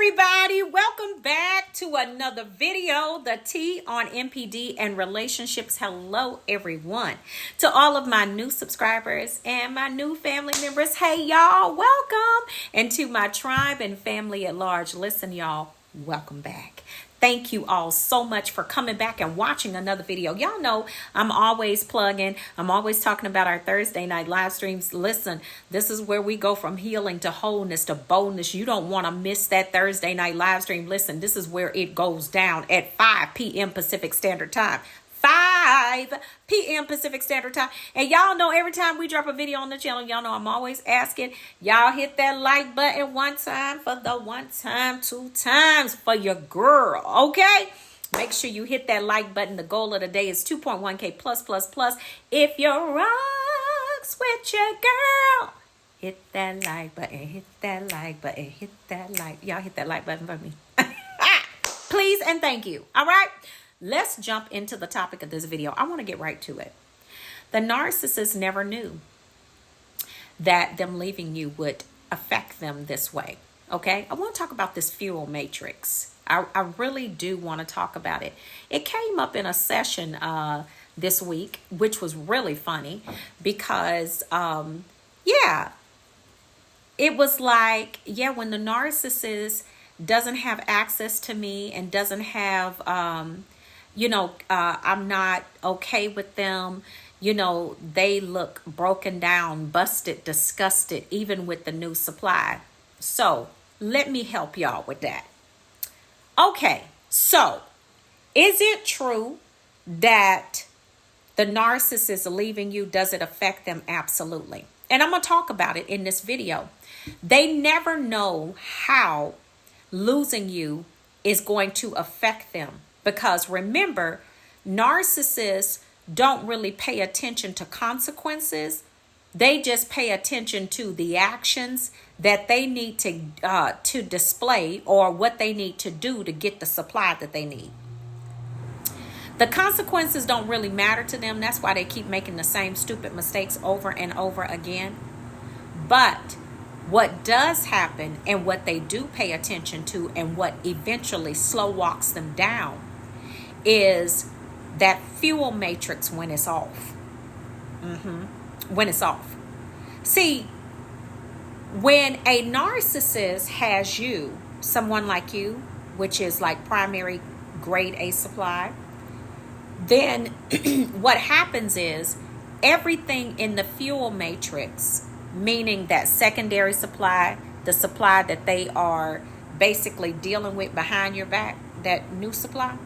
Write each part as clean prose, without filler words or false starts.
everybody, welcome back to another video, the T on NPD and relationships. Hello everyone, to all of my new subscribers and my new family members. Hey y'all, welcome. And to my tribe and family at large, listen y'all, welcome back. Thank you all so much for coming back and watching another video. Y'all know I'm always plugging. I'm always talking about our Thursday night live streams. Listen, this is where we go from healing to wholeness to boldness. You don't want to miss that Thursday night live stream. Listen, this is where it goes down at 5 p.m. Pacific Standard Time. 5 p.m. Pacific Standard Time. And y'all know every time we drop a video on the channel, y'all know I'm always asking y'all hit that like button one time for the one time, 2 times for your girl, okay? Make sure you hit that like button. The goal of the day is 2.1K plus. If you rocks with your girl, hit that like button, hit that like button, hit that like. Y'all hit that like button for me. Please and thank you, all right? Let's jump into the topic of this video. I want to get right to it. The narcissist never knew that them leaving you would affect them this way. Okay, I want to talk about this fuel matrix. I really do want to talk about it. It came up in a session this week, which was really funny because, it was like, when the narcissist doesn't have access to me and doesn't have, I'm not okay with them. They look broken down, busted, disgusted, even with the new supply. So let me help y'all with that. Okay, so is it true that the narcissist leaving you, does it affect them? Absolutely. And I'm going to talk about it in this video. They never know how losing you is going to affect them. Because remember, narcissists don't really pay attention to consequences. They just pay attention to the actions that they need to display or what they need to do to get the supply that they need. The consequences don't really matter to them. That's why they keep making the same stupid mistakes over and over again. But what does happen and what they do pay attention to and what eventually slow walks them down is that fuel matrix when it's off. When it's off. See, when a narcissist has you, someone like you, which is like primary grade A supply, then what happens is everything in the fuel matrix, meaning that secondary supply, the supply that they are basically dealing with behind your back, that new supply,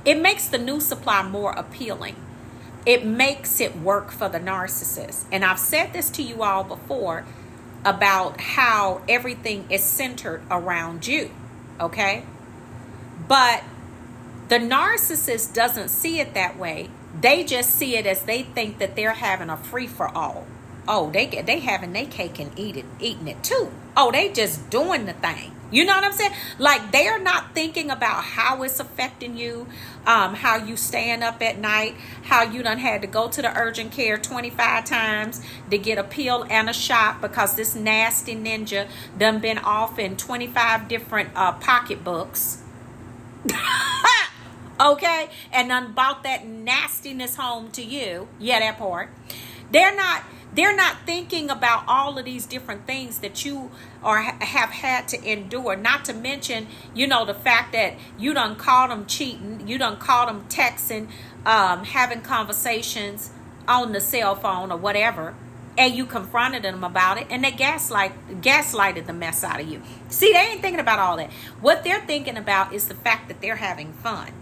it makes the new supply more appealing. It makes it work for the narcissist. And I've said this to you all before about how everything is centered around you, okay? But the narcissist doesn't see it that way. They just see it as they think that they're having a free-for-all. Oh, they having their cake and eating it too. Oh, they just doing the thing. You know what I'm saying? Like, they're not thinking about how it's affecting you, how you staying up at night, how you done had to go to the urgent care 25 times to get a pill and a shot because this nasty ninja done been off in 25 different pocketbooks. Okay? And done brought that nastiness home to you. Yeah, that part. They're not thinking about all of these different things that you have had to endure. Not to mention, the fact that you done caught them cheating, you done caught them texting, having conversations on the cell phone or whatever, and you confronted them about it, and they gaslighted the mess out of you. See, they ain't thinking about all that. What they're thinking about is the fact that they're having fun.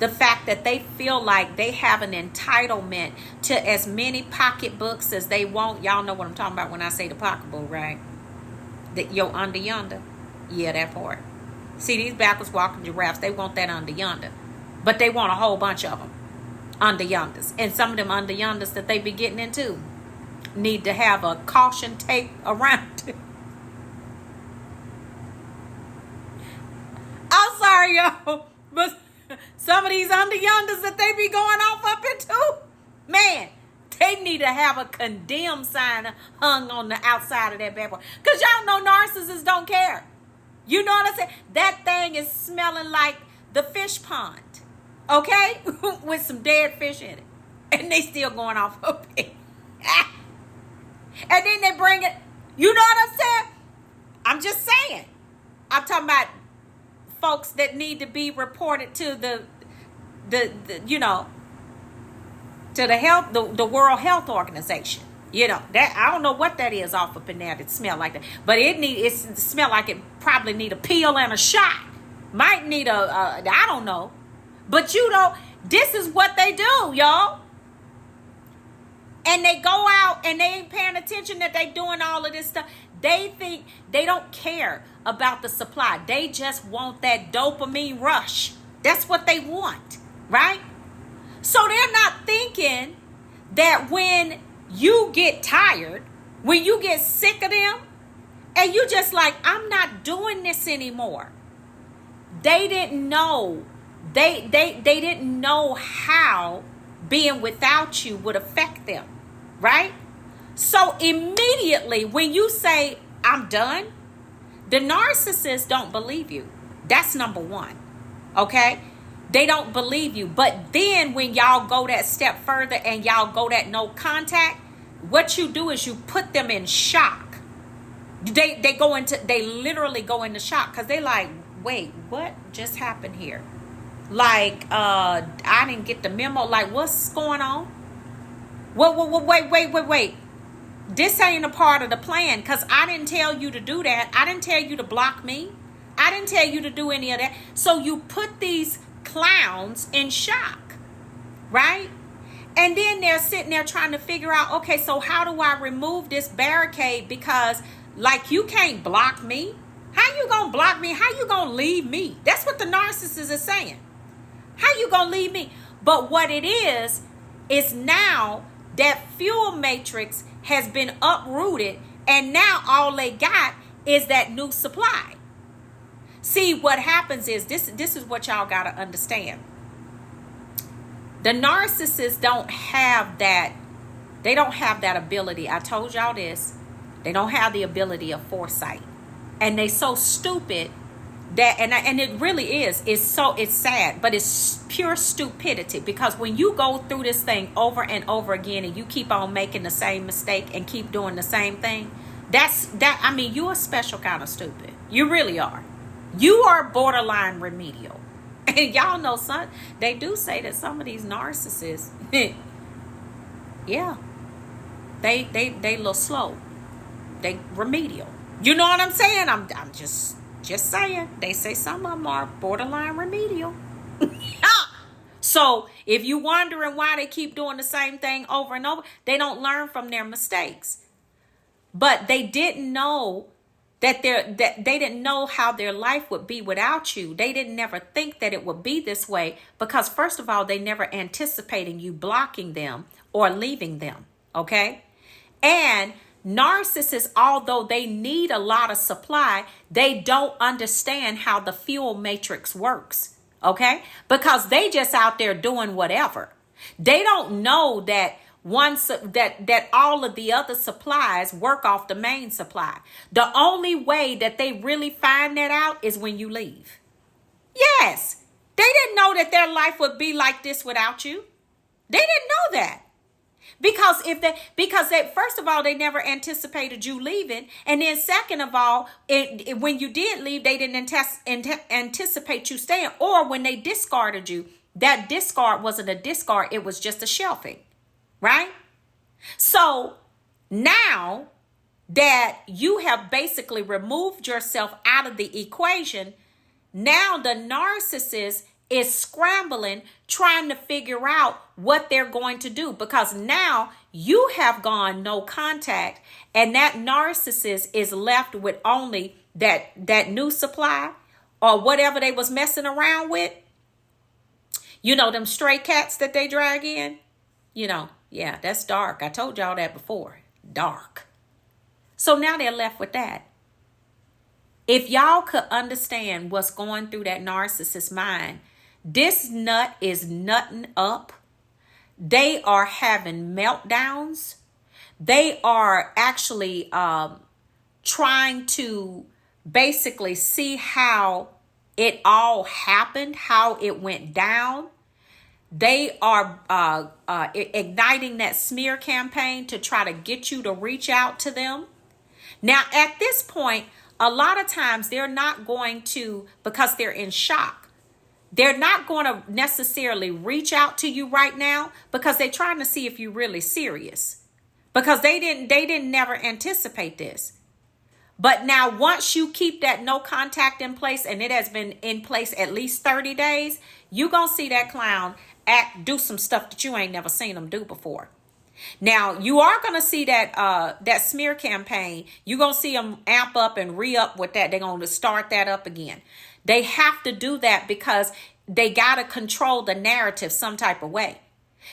The fact that they feel like they have an entitlement to as many pocketbooks as they want. Y'all know what I'm talking about when I say the pocketbook, right? That yo under yonder. Yeah, that part. See, these backwards walking giraffes, they want that under yonder. But they want a whole bunch of them under yonders. And some of them under yonders that they be getting into need to have a caution tape around it. I'm sorry, y'all. But some of these under yonders that they be going off up into, man, they need to have a condemn sign hung on the outside of that bad boy. Because y'all know narcissists don't care. You know what I'm saying? That thing is smelling like the fish pond, okay? With some dead fish in it. And they still going off of it. And then they bring it. You know what I'm saying? I'm just saying. I'm talking about folks that need to be reported to the to the World Health Organization. That I don't know what that is off up in there that smell like that, but it smell like it probably need a peel and a shot. Might need I don't know, but this is what they do, y'all. And they go out and they ain't paying attention that they doing all of this stuff. They think they don't care about the supply. They just want that dopamine rush. That's what they want, right? So they're not thinking that when you get tired, when you get sick of them, and you just like, I'm not doing this anymore. They didn't know. They didn't know how being without you would affect them, right? So immediately when you say, I'm done, the narcissists don't believe you. That's number one, okay? They don't believe you. But then when y'all go that step further and y'all go that no contact, what you do is you put them in shock. They literally go into shock because they like, wait, what just happened here? Like, I didn't get the memo. Like, what's going on? Wait. This ain't a part of the plan because I didn't tell you to do that. I didn't tell you to block me. I didn't tell you to do any of that. So you put these clowns in shock, right? And then they're sitting there trying to figure out, okay, so how do I remove this barricade? Because like you can't block me. How you gonna block me? How you gonna leave me? That's what the narcissist is saying. How you gonna leave me? But what it is now that fuel matrix has been uprooted, and now all they got is that new supply. See, what happens is this is what y'all gotta understand. The narcissists don't have that. They don't have that ability. I told y'all this. They don't have the ability of foresight, and they so stupid that and it really is. It's sad, but it's pure stupidity because when you go through this thing over and over again, and you keep on making the same mistake and keep doing the same thing, I mean, you're a special kind of stupid. You really are. You are borderline remedial. And y'all know they do say that some of these narcissists, yeah, they a little slow. They remedial. You know what I'm saying? I'm just saying. They say some of them are borderline remedial. So if you're wondering why they keep doing the same thing over and over, they don't learn from their mistakes. But they didn't know that they didn't know how their life would be without you. They didn't never think that it would be this way because first of all, they never anticipating you blocking them or leaving them. Okay. And narcissists, although they need a lot of supply, they don't understand how the fuel matrix works. Okay. Because they just out there doing whatever. They don't know that that all of the other supplies work off the main supply. The only way that they really find that out is when you leave. Yes, they didn't know that their life would be like this without you. They didn't know that. Because they first of all, they never anticipated you leaving. And then second of all, when you did leave, they didn't anticipate you staying. Or when they discarded you, that discard wasn't a discard. It was just a shelving. Right? So now that you have basically removed yourself out of the equation, now the narcissist is scrambling, trying to figure out what they're going to do because now you have gone no contact and that narcissist is left with only that new supply or whatever they was messing around with. You know, them stray cats that they drag in, yeah, that's dark. I told y'all that before. Dark. So now they're left with that. If y'all could understand what's going through that narcissist's mind, this nut is nutting up. They are having meltdowns. They are actually trying to basically see how it all happened, how it went down. They are igniting that smear campaign to try to get you to reach out to them. Now, at this point, a lot of times they're not going to, because they're in shock, they're not going to necessarily reach out to you right now because they're trying to see if you're really serious, because they didn't never anticipate this. But now once you keep that no contact in place, and it has been in place at least 30 days, you're going to see that clown do some stuff that you ain't never seen them do before. Now, you are going to see that smear campaign. You're going to see them amp up and re-up with that. They're going to start that up again. They have to do that because they got to control the narrative some type of way.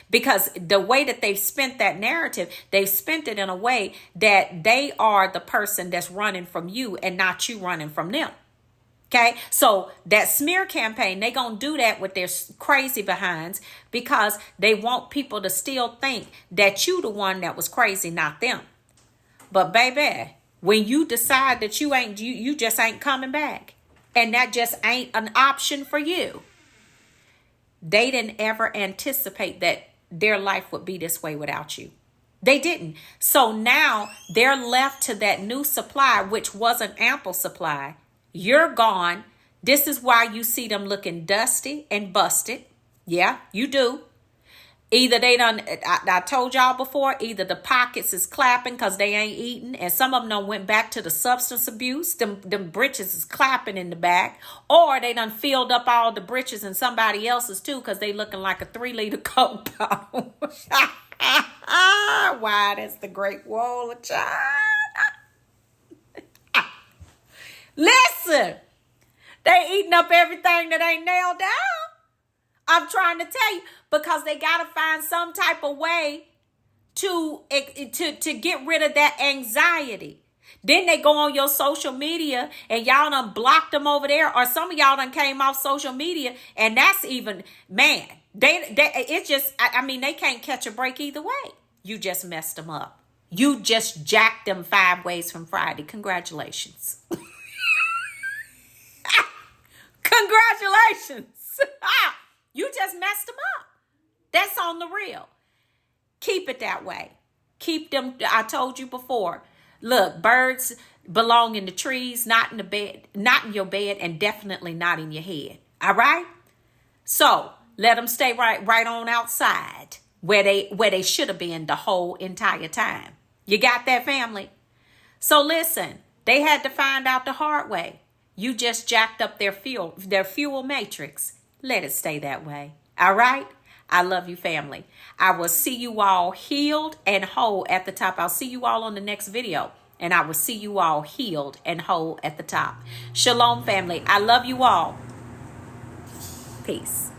Because the way that they've spent that narrative, they've spent it in a way that they are the person that's running from you and not you running from them. Okay, so that smear campaign, they going to do that with their crazy behinds because they want people to still think that you the one that was crazy, not them. But baby, when you decide that you just ain't coming back, and that just ain't an option for you, they didn't ever anticipate that their life would be this way without you. They didn't. So now they're left to that new supply, which was an ample supply. You're gone. This is why you see them looking dusty and busted. Yeah, you do. Either they done, I told y'all before, either the pockets is clapping because they ain't eating, and some of them done went back to the substance abuse. Them britches is clapping in the back. Or they done filled up all the britches and somebody else's too because they looking like a 3-liter Coke bottle. Why, that's the Great Wall of China. Listen, they eating up everything that ain't nailed down. I'm trying to tell you, because they got to find some type of way to get rid of that anxiety. Then they go on your social media and y'all done blocked them over there, or some of y'all done came off social media, and that's even, man, it's just, they can't catch a break either way. You just messed them up. You just jacked them 5 ways from Friday. Congratulations. Congratulations. You just messed them up. That's on the real. Keep it that way. Keep them. I told you before. Look, birds belong in the trees, not in the bed, not in your bed, and definitely not in your head. All right? So let them stay right on outside where they should have been the whole entire time. You got that, family? So listen, they had to find out the hard way. You just jacked up their fuel matrix. Let it stay that way. All right? I love you, family. I will see you all healed and whole at the top. I'll see you all on the next video. And I will see you all healed and whole at the top. Shalom, family. I love you all. Peace.